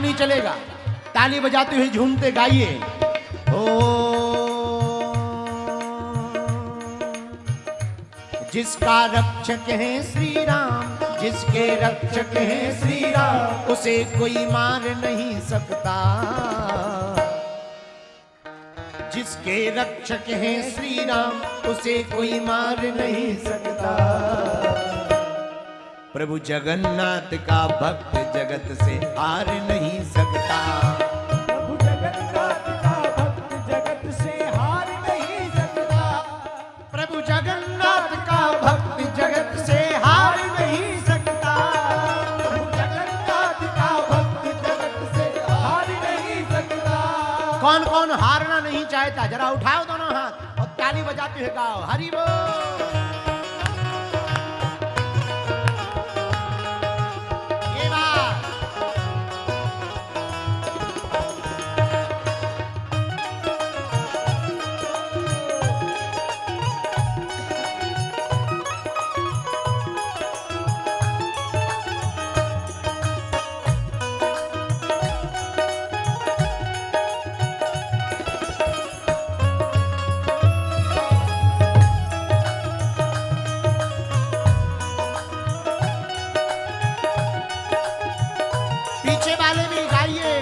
नहीं चलेगा। ताली बजाते हुए झूमते गाइए। ओ जिसका रक्षक है श्री राम, जिसके रक्षक है श्री राम, उसे कोई मार नहीं सकता। जिसके रक्षक है श्री राम, उसे कोई मार नहीं सकता। प्रभु जगन्नाथ का भक्त जगत से हार नहीं सकता। प्रभु जगन्नाथ का भक्त जगत से हार नहीं सकता। प्रभु जगन्नाथ का भक्त जगत से हार नहीं सकता। प्रभु जगन्नाथ का भक्त जगत से हार नहीं सकता। कौन कौन हारना नहीं चाहता? जरा उठाओ दोनों हाथ और ताली बजाते हुए गाओ हरि बोल। ये बात पीछे वाले भी गाइए।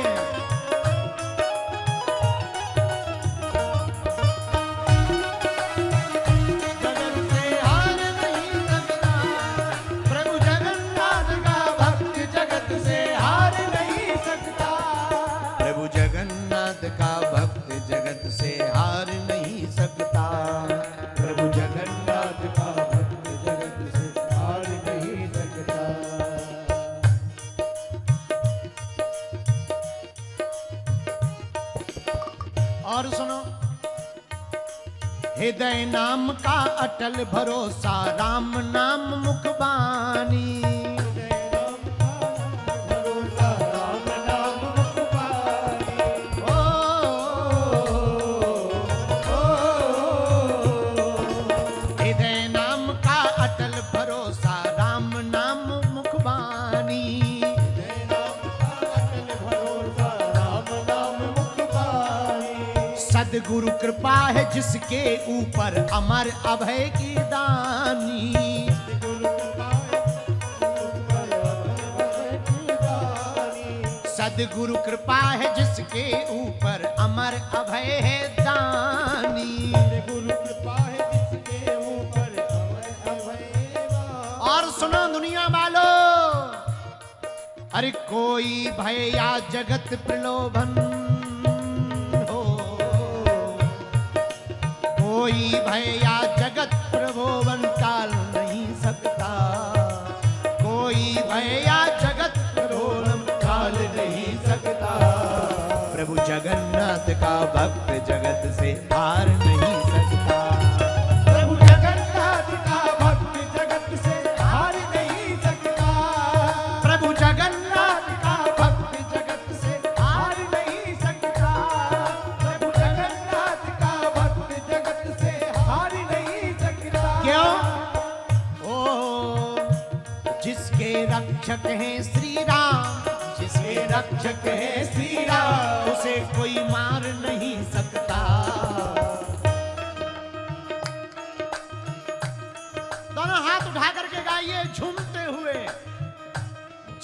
जगत से हार नहीं सकता। प्रभु जगन्नाथ का भक्त जगत से हार नहीं सकता। प्रभु जगन्नाथ का भक्त जगत से हार नहीं सकता। प्रभु जगन्नाथ का भक्त जगत से हार नहीं सकता। और सुनो, हृदय नाम का अटल भरोसा, राम नाम मुखबानी। भरोसा राम नाम मुखबानी। ओ, हृदय नाम का अटल भरोसा, राम नाम मुखबानी। भरोसा राम नाम मुखबानी। सदगुरु कृपा है जिसके ऊपर, अमर अभय की दानी। सदगुरु कृपा है जिसके ऊपर, अमर अभय है दानी। गुरु कृपा है जिसके ऊपर अमर अभय। और सुनो दुनिया वालों, अरे कोई भय या जगत प्रलोभन हो, कोई भय या जगत प्रलोभन टाल नहीं सकता। कोई भय या जगत प्रलोभन टाल नहीं सकता। प्रभु जगन्नाथ का भक्त जगत से हार नहीं सकता। प्रभु जगन्नाथ का भक्त जगत से हार नहीं सकता। प्रभु जगन्नाथ का भक्त जगत से हार नहीं सकता। प्रभु जगन्नाथ का भक्त जगत से हार नहीं सकता। क्यों? ओ जिसके रक्षक हैं श्री राम, जिसके रक्षक हैं श्री राम, उसे कोई मार नहीं सकता। दोनों हाथ उठा करके गाइए झूमते हुए।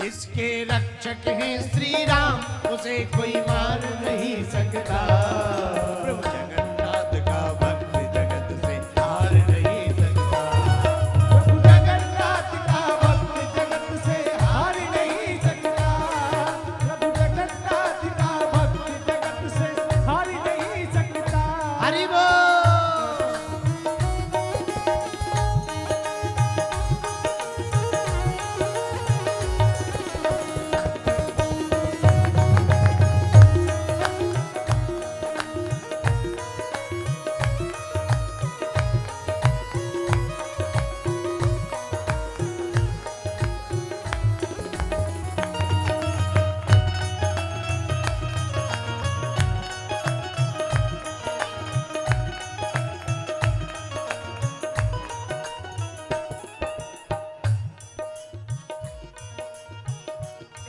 जिसके रक्षक हैं श्री राम, उसे कोई मार नहीं सकता। प्रभु जगन्नाथ का भक्त जगत से हार नहीं सकता। प्रभु जगन्नाथ का भक्त जगत से हार नहीं सकता। प्रभु जगन्नाथ का भक्त जगत से हार नहीं सकता। हरि बोल।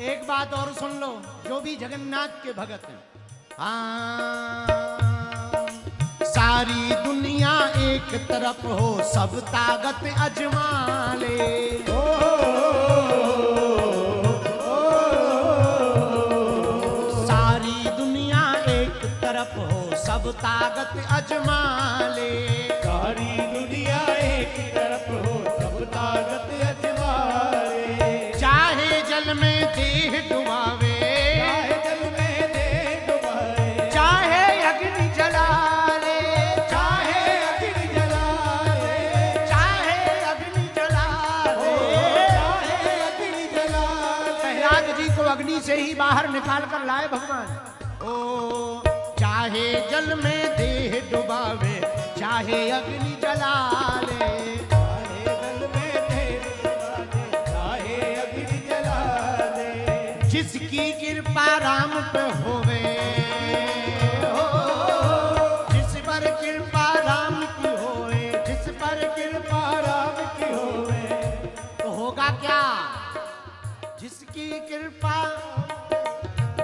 एक बात और सुन लो, जो भी जगन्नाथ के भगत हैं, हाँ, सारी दुनिया एक तरफ हो, सब ताकत अजमा ले। सारी दुनिया एक तरफ हो, सब ताकत अजमा ले। सारी दुनिया एक तरफ हो, सब ताकत अजमा ले। चाहे जल में देह डुबावे, चाहे जल में देह डुबाए, चाहे अग्नि जला ले, चाहे अग्नि जला ले, चाहे अग्नि जला ले। चाहे अग्नि जला ले। प्रहलाद जी को अग्नि से ही बाहर निकाल कर लाए भगवान। ओ चाहे जल में देह डुबावे, चाहे अग्नि जला ले। चाहे जल में देह डुबाए, चाहे अग्नि जला ले। जिसकी कृपा राम पे होवे, हो, जिस पर कृपा राम की होवे, जिस पर कृपा राम की होवे, तो होगा क्या? जिसकी कृपा,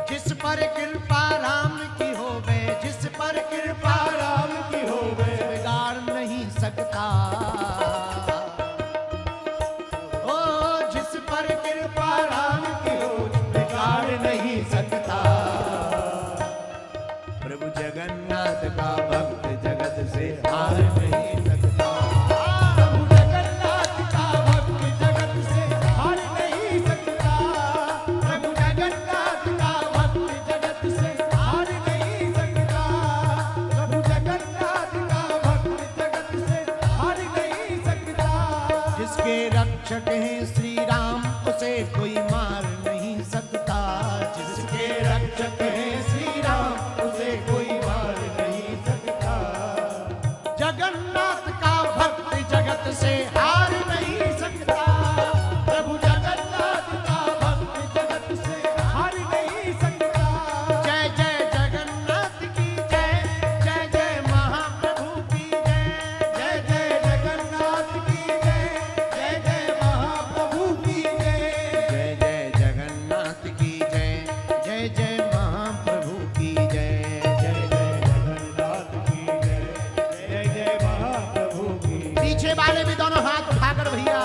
जिस पर कृपा राम की होवे, जिस पर कृपा राम की होवे, बिगाड़ नहीं सकता। ओ जिस पर कृपा राम की हो, बिगाड़ नहीं सकता। प्रभु जगन्नाथ का भक्त जगत से हार नहीं सकता। प्रभु जगन्नाथ का भक्त जगत से हार नहीं सकता। प्रभु जगन्नाथ का भक्त जगत से हार नहीं सकता। प्रभु जगन्नाथ का भक्त जगत से हार नहीं सकता। जिसके रक्षक हैं श्री राम, उसे कोई मार नहीं सकता। जिसके रक्षक हैं श्री राम, उसे कोई मार नहीं सकता। जगन्नाथ का भक्त जगत से हार नहीं सकता। प्रभु जगन्नाथ का भक्त जगत से हार नहीं सकता। जय जय जगन्नाथ की जय, जय जय महाप्रभु की जय। जय जय जगन्नाथ की जय, जय जय महाप्रभु की जय। जय जय जगन्नाथ की जय, जय जय महाप्रभु की जय। जय जय जगन्नाथ की जय, जय जय महाप्रभु की। पीछे वाले भी दोनों हाथ उठाकर भैया।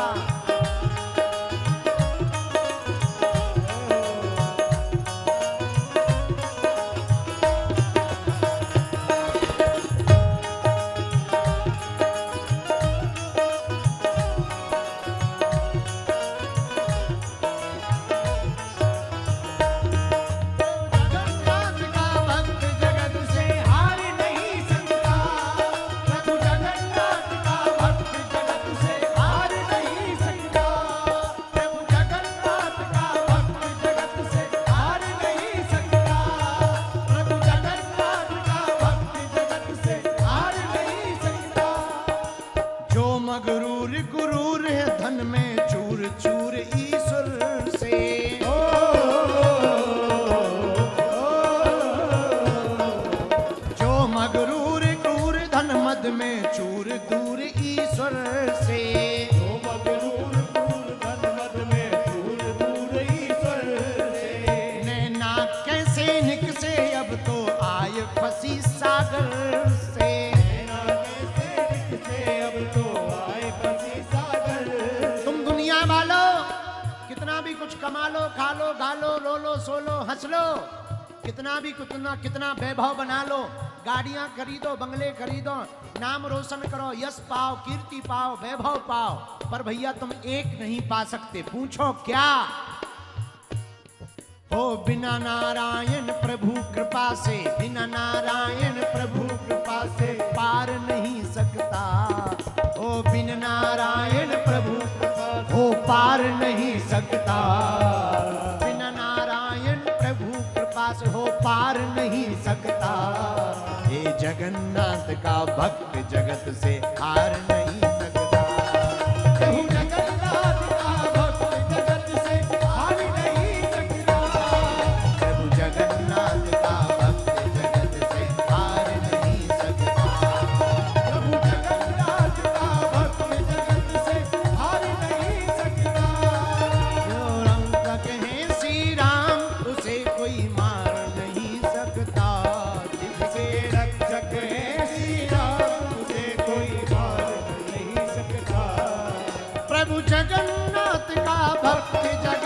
जगन्नाथ का भक्त जगत से हार नहीं सकता। प्रभु जगन्नाथ का भक्त जगत से हार नहीं सकता। प्रभु जगन्नाथ का भक्त जगत से हार नहीं सकता। प्रभु जगन्नाथ का भक्त जगत से हार नहीं सकता। जो मगरूर गुरूर है धन में चूर चूर ईश्वर से। जो मगरूर क्रूर धन मद में चूर दूर ईश्वर से। जो मगरूर दूर धन मद में दूर दूर ईश्वर से। नैना कैसे निक से अब तो आय फंसी सागर से। नैना कैसे दिखते अब तो आए फंसी सागर। तुम दुनिया वालों कितना भी कुछ कमा लो, खा लो, गा लो, रो लो, सो लो, हंस लो, कितना भी कितना वैभव बना लो, गाड़ियां खरीदो, बंगले खरीदो, नाम रोशन करो, यश पाओ, कीर्ति पाओ, वैभव पाओ, पर भैया तुम एक नहीं पा सकते। पूछो क्या? ओ बिना नारायण प्रभु कृपा से, बिना नारायण प्रभु कृपा से पार नहीं सकता। ओ बिन नारायण प्रभु हो पार नहीं सकता। बिना नारायण प्रभु कृपा से हो पार नहीं सकता। हे जगन्नाथ का भक्त जगत से हार नहीं सकता। प्रभु जगन्नाथ का भक्त जगत से हार नहीं सकता। प्रभु जगन्नाथ का भक्त जगत से हार नहीं सकता। प्रभु जगन्नाथ का भक्त जगत से हार नहीं सकता। जो रंग कहे श्री प्रभु जगन्नाथ का भक्त जगत